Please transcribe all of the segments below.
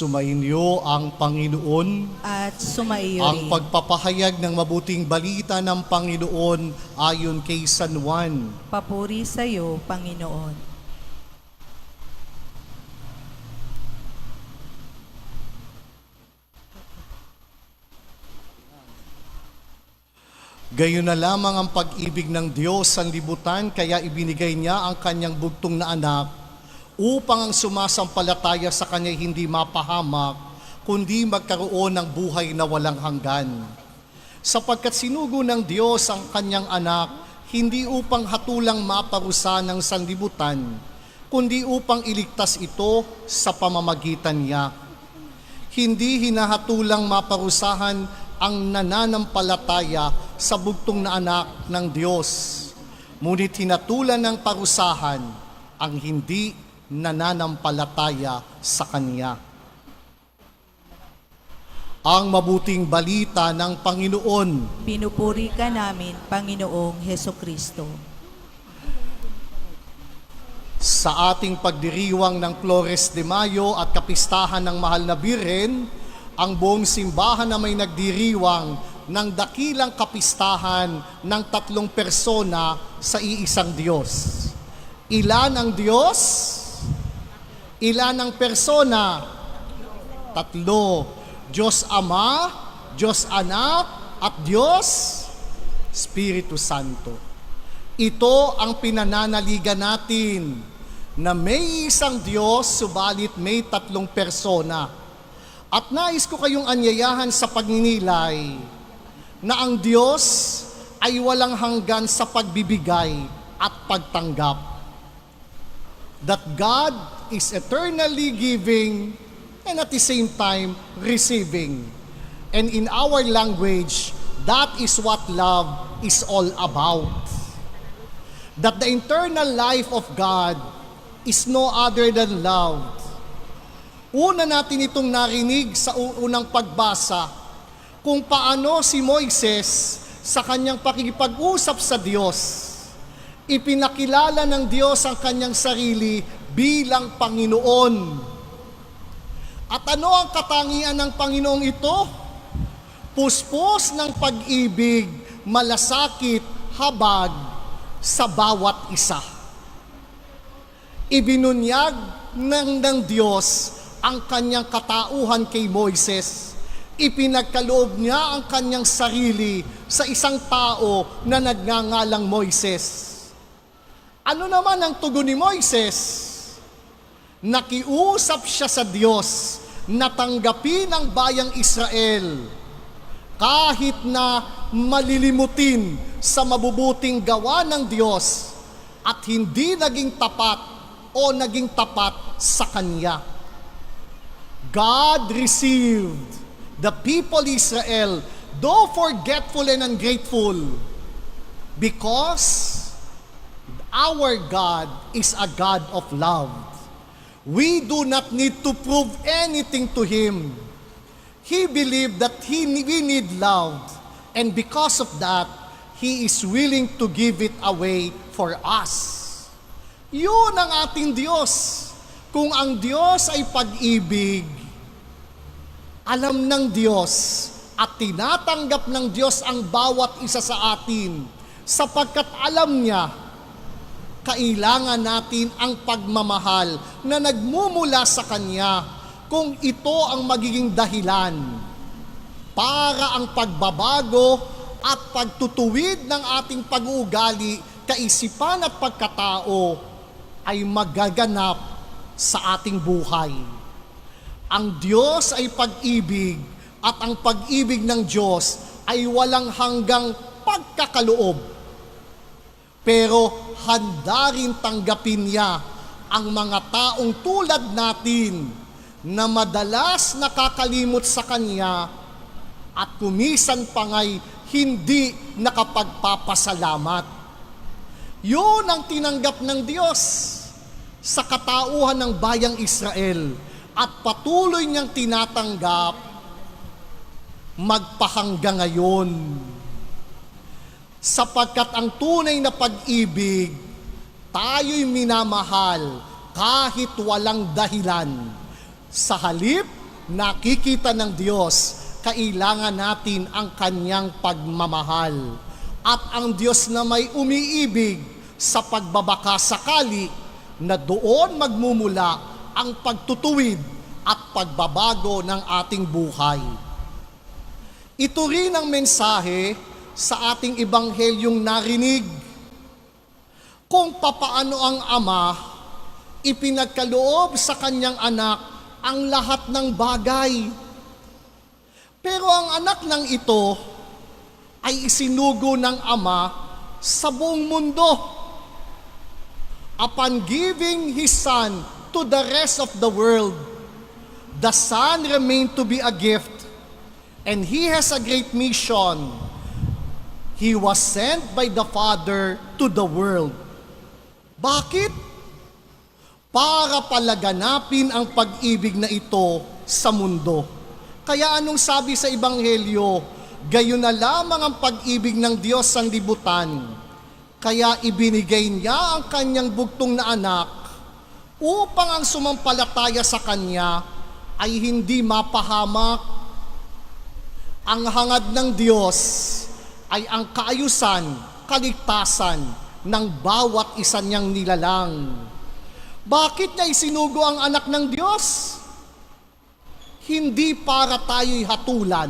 Sumainyo ang Panginoon. At sumaiyo Ang rin. pagpapahayag ng mabuting balita ng Panginoon ayon kay San Juan. Papuri sa iyo, Panginoon. Gayon na lamang ang pag-ibig ng Diyos sa libutan, kaya ibinigay niya ang kanyang bugtong na anak upang ang sumasampalataya sa kanya hindi mapahamak, kundi magkaroon ng buhay na walang hanggan. Sapagkat sinugo ng Diyos ang kanyang anak, hindi upang hatulang maparusa ng sanlibutan, kundi upang iligtas ito sa pamamagitan niya. Hindi hinahatulang maparusahan ang nananampalataya sa bugtong na anak ng Diyos, ngunit hinatulan ng parusahan ang hindi nananampalataya sa Kanya. Ang mabuting balita ng Panginoon. Pinupuri ka namin, Panginoong Hesukristo. Sa ating pagdiriwang ng Flores de Mayo at kapistahan ng Mahal na Birhen, ang buong simbahan na may nagdiriwang ng dakilang kapistahan ng tatlong persona sa iisang Diyos. Ilan ang Diyos? Ilan ang persona? Tatlo. Diyos Ama, Diyos Anak, at Diyos Espiritu Santo. Ito ang pinananaligan natin na may isang Diyos, subalit may tatlong persona. At nais ko kayong anyayahan sa pagninilay na ang Diyos ay walang hanggan sa pagbibigay at pagtanggap. That God is eternally giving and at the same time receiving. And in our language, that is what love is all about. That the internal life of God is no other than love. Una natin itong narinig sa unang pagbasa kung paano si Moises sa kanyang pakikipag-usap sa Diyos, ipinakilala ng Diyos ang kanyang sarili bilang Panginoon. At ano ang katangian ng Panginoong ito? Puspos ng pag-ibig, malasakit, habag sa bawat isa. Ibinunyag ng Diyos ang kanyang katauhan kay Moises. Ipinagkaloob niya ang kanyang sarili sa isang tao na nagngangalang Moises. Ano naman ang tugon ni Moises? Nakiusap siya sa Diyos na tanggapin ang bayang Israel kahit na malilimutin sa mabubuting gawa ng Diyos at hindi naging tapat o naging tapat sa Kanya. God received the people Israel, though forgetful and ungrateful, because our God is a God of love. We do not need to prove anything to Him. He believed that we need love, and because of that, He is willing to give it away for us. Yun ang ating Diyos. Kung ang Diyos ay pag-ibig, alam ng Diyos at tinatanggap ng Diyos ang bawat isa sa atin sapagkat alam niya kailangan natin ang pagmamahal na nagmumula sa Kanya kung ito ang magiging dahilan para ang pagbabago at pagtutuwid ng ating pag-uugali, kaisipan at pagkatao ay magaganap sa ating buhay. Ang Diyos ay pag-ibig at ang pag-ibig ng Diyos ay walang hanggang pagkakaloob. Pero handa rin tanggapin niya ang mga taong tulad natin na madalas nakakalimot sa Kanya at kumisan pa nga'y hindi nakapagpapasalamat. Yun ang tinanggap ng Diyos sa katauhan ng bayang Israel at patuloy niyang tinatanggap magpahanggang ngayon. Sapagkat ang tunay na pag-ibig, tayo'y minamahal kahit walang dahilan. Sa halip nakikita ng Diyos, kailangan natin ang kanyang pagmamahal. At ang Diyos na may umiibig sa pagbabakasakali na doon magmumula ang pagtutuwid at pagbabago ng ating buhay. Ito rin ang mensahe sa ating ebanghelyong narinig kung papaano ang Ama ipinagkaloob sa kanyang anak ang lahat ng bagay. Pero ang anak ng ito ay isinugo ng Ama sa buong mundo. Upon giving His Son to the rest of the world, the Son remained to be a gift, and He has a great mission. He was sent by the Father to the world. Bakit? Para palaganapin ang pag-ibig na ito sa mundo. Kaya anong sabi sa Ebanghelyo? Gayon na lamang ang pag-ibig ng Diyos sa libutan. Kaya ibinigay niya ang kanyang bugtong na anak upang ang sumampalataya sa kanya ay hindi mapahamak. Ang hangad ng Diyos ay ang kaayusan, kaligtasan ng bawat isa niyang nilalang. Bakit niya isinugo ang anak ng Diyos? Hindi para tayo'y hatulan,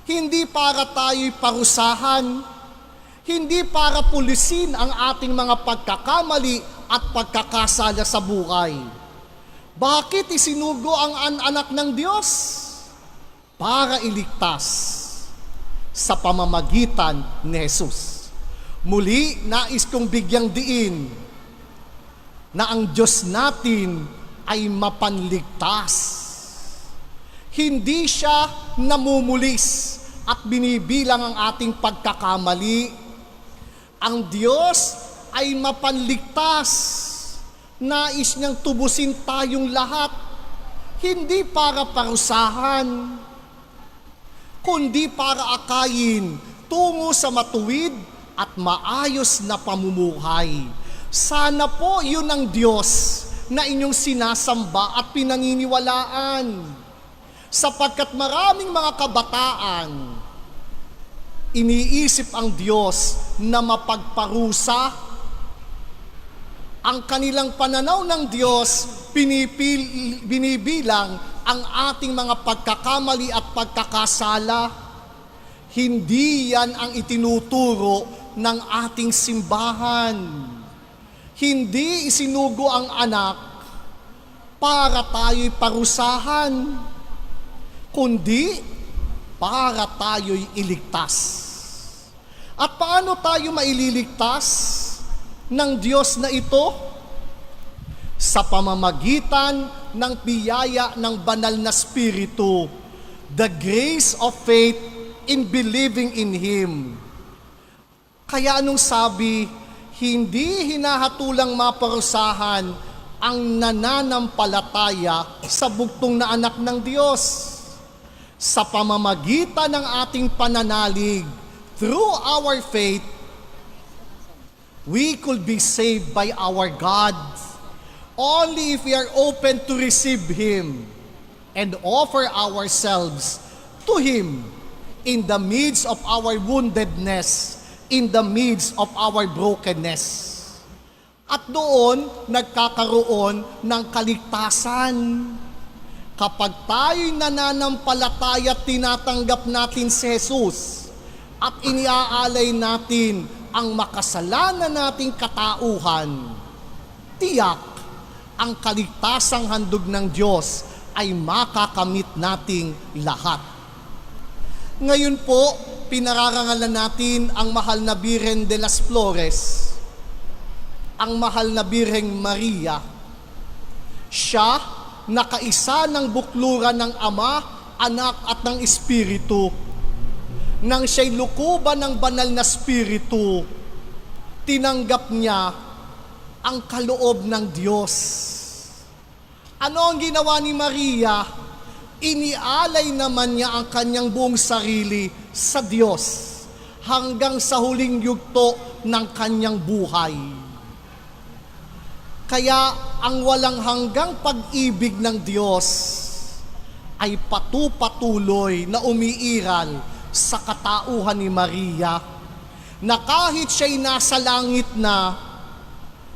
hindi para tayo'y parusahan, hindi para pulisin ang ating mga pagkakamali at pagkakasala sa buhay. Bakit isinugo ang anak ng Diyos? Para iligtas sa pamamagitan ni Jesus. Muli, nais kong bigyang diin na ang Diyos natin ay mapanligtas. Hindi siya namumulis at binibilang ang ating pagkakamali. Ang Diyos ay mapanligtas. Nais niyang tubusin tayong lahat, hindi para parusahan, kundi para akayin tungo sa matuwid at maayos na pamumuhay. Sana po yun ang Diyos na inyong sinasamba at pinanginiwalaan. Sapagkat maraming mga kabataan, iniisip ang Diyos na mapagparusa. Ang kanilang pananaw ng Diyos, binibilang ang ating mga pagkakamali at pagkakasala. Hindi yan ang itinuturo ng ating simbahan. Hindi isinugo ang anak para tayo'y parusahan, kundi para tayo'y iligtas. At paano tayo maililigtas ng Diyos na ito? Sa pamamagitan ng biyaya ng banal na Espiritu, the grace of faith in believing in Him. Kaya anong sabi, hindi hinahatulang maparusahan ang nananampalataya sa bugtong na anak ng Diyos. Sa pamamagitan ng ating pananalig, through our faith, we could be saved by our God only if we are open to receive Him and offer ourselves to Him in the midst of our woundedness, in the midst of our brokenness. At doon, nagkakaroon ng kaligtasan. Kapag tayo'y nananampalataya at tinatanggap natin si Jesus at iniaalay natin ang makasalanan nating katauhan, tiyak ang kaligtasang handog ng Diyos ay makakamit nating lahat. Ngayon po, pinararangalan natin ang mahal na Birhen de las Flores, ang mahal na Birheng Maria. Siya, nakaisa ng bukluran ng Ama, Anak at ng Espiritu. Nang siya'y lukuban ng banal na Espiritu, tinanggap niya ang kaloob ng Diyos. Ano ang ginawa ni Maria? Inialay naman niya ang kanyang buong sarili sa Diyos hanggang sa huling yugto ng kanyang buhay. Kaya ang walang hanggang pag-ibig ng Diyos ay patuloy na umiiral sa katauhan ni Maria, na kahit siya'y nasa langit na,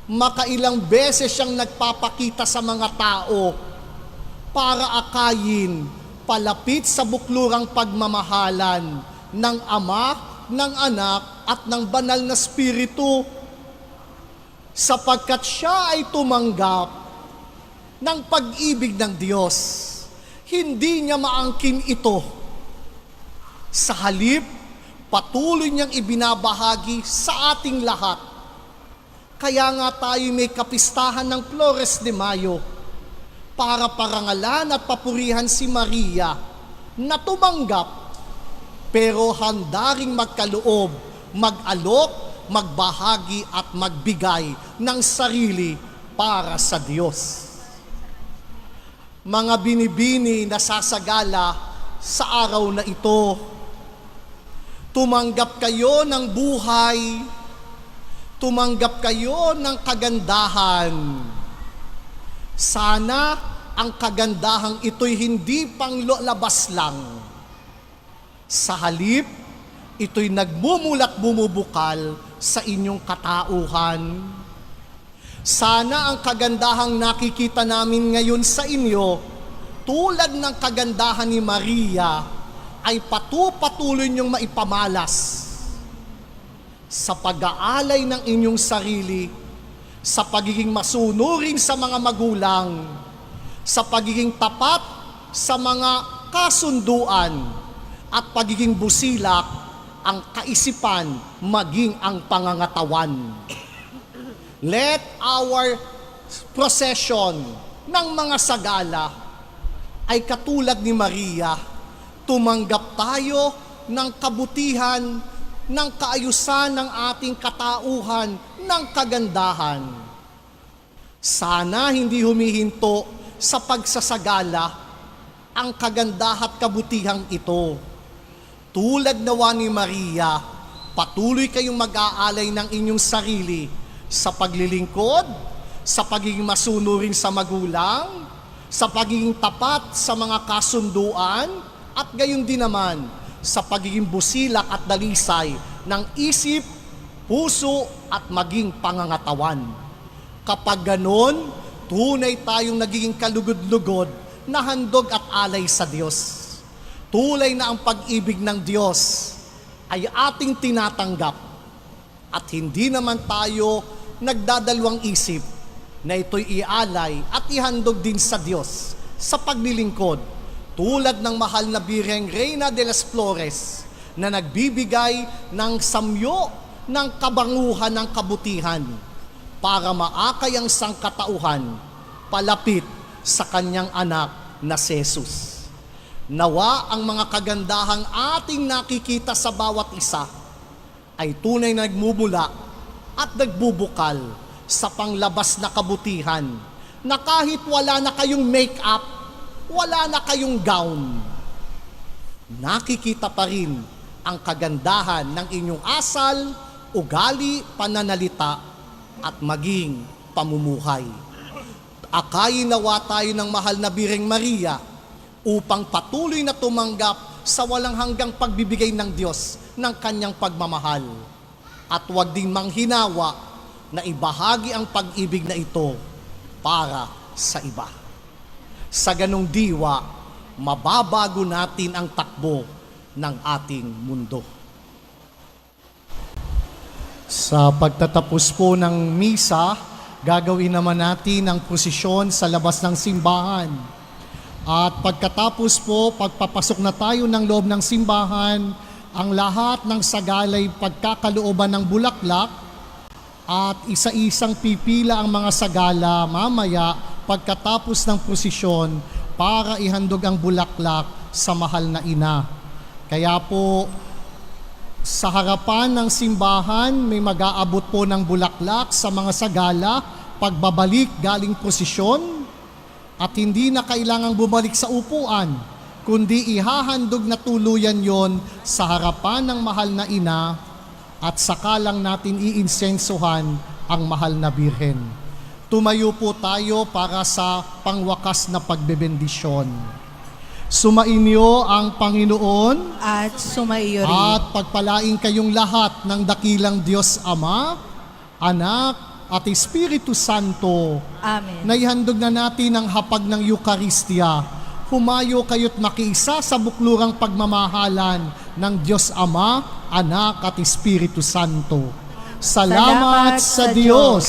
makailang beses siyang nagpapakita sa mga tao para akayin palapit sa buklurang pagmamahalan ng Ama, ng Anak at ng Banal na Espiritu, sapagkat siya ay tumanggap ng pag-ibig ng Diyos. Hindi niya maangkin ito. Sa halip, patuloy niyang ibinabahagi sa ating lahat. Kaya nga tayo may kapistahan ng Flores de Mayo para parangalan at papurihan si Maria na tumanggap pero handa ring magkaloob, mag-alok, magbahagi at magbigay ng sarili para sa Diyos. Mga binibini na sasagala sa araw na ito, tumanggap kayo ng buhay, tumanggap kayo ng kagandahan. Sana ang kagandahang ito'y hindi panglabas lang. Sa halip, ito'y nagmumulat bumubukal sa inyong katauhan. Sana ang kagandahang nakikita namin ngayon sa inyo, tulad ng kagandahan ni Maria, ay patuloy niyong maipamalas sa pag-aalay ng inyong sarili, sa pagiging masunurin sa mga magulang, sa pagiging tapat sa mga kasunduan, at pagiging busilak ang kaisipan maging ang pangangatawan. Let our procession ng mga sagala ay katulad ni Maria, tumanggap tayo ng kabutihan, ng kaayusan ng ating katauhan, ng kagandahan. Sana hindi humihinto sa pagsasagala ang kagandahan at kabutihang ito. Tulad nawa ni Maria, patuloy kayong mag-aalay ng inyong sarili sa paglilingkod, sa pagiging masunurin sa magulang, sa pagiging tapat sa mga kasunduan, at gayon din naman sa pagiging busilak at dalisay ng isip, puso at maging pangangatawan. Kapag ganon, tunay tayong nagiging kalugod-lugod na handog at alay sa Diyos. Tulay na ang pag-ibig ng Diyos ay ating tinatanggap at hindi naman tayo nagdadalawang isip na ito'y ialay at ihandog din sa Diyos sa paglilingkod, tulad ng mahal na Birheng Reyna de las Flores na nagbibigay ng samyo ng kabanguhan ng kabutihan para maakay ang sangkatauhan palapit sa kanyang anak na si Jesus. Nawa ang mga kagandahang ating nakikita sa bawat isa ay tunay na nagmumula at nagbubukal sa panglabas na kabutihan, na kahit wala na kayong make-up, wala na kayong gown, nakikita pa rin ang kagandahan ng inyong asal, ugali, pananalita at maging pamumuhay. Akayin nawa tayo ng mahal na Birheng Maria upang patuloy na tumanggap sa walang hanggang pagbibigay ng Diyos ng kanyang pagmamahal. At huwag din manghinawa na ibahagi ang pag-ibig na ito para sa iba. Sa ganong diwa, mababago natin ang takbo ng ating mundo. Sa pagtatapos po ng misa, gagawin naman natin ang prosesyon sa labas ng simbahan. At pagkatapos po, pagpapasok na tayo ng loob ng simbahan, ang lahat ng sagalay pagkakalooban ng bulaklak at isa-isang pipila ang mga sagala mamaya pagkatapos ng prosesyon para ihandog ang bulaklak sa mahal na ina. Kaya po, sa harapan ng simbahan, may mag-aabot po ng bulaklak sa mga sagala pagbabalik galing prosesyon. At hindi na kailangang bumalik sa upuan, kundi ihahandog na tuluyan yon sa harapan ng mahal na ina at saka lang natin iinsensuhan ang mahal na Birhen. Tumayo po tayo para sa pangwakas na pagbebendisyon. Sumainyo ang Panginoon At sumaiyo rin. at pagpalain kayong lahat ng dakilang Diyos Ama, Anak at Espiritu Santo. Amen. Naihandog na natin ang hapag ng Eucharistia. Humayo kayo't makiisa sa buklurang pagmamahalan ng Diyos Ama, Anak at Espiritu Santo. Salamat sa Diyos.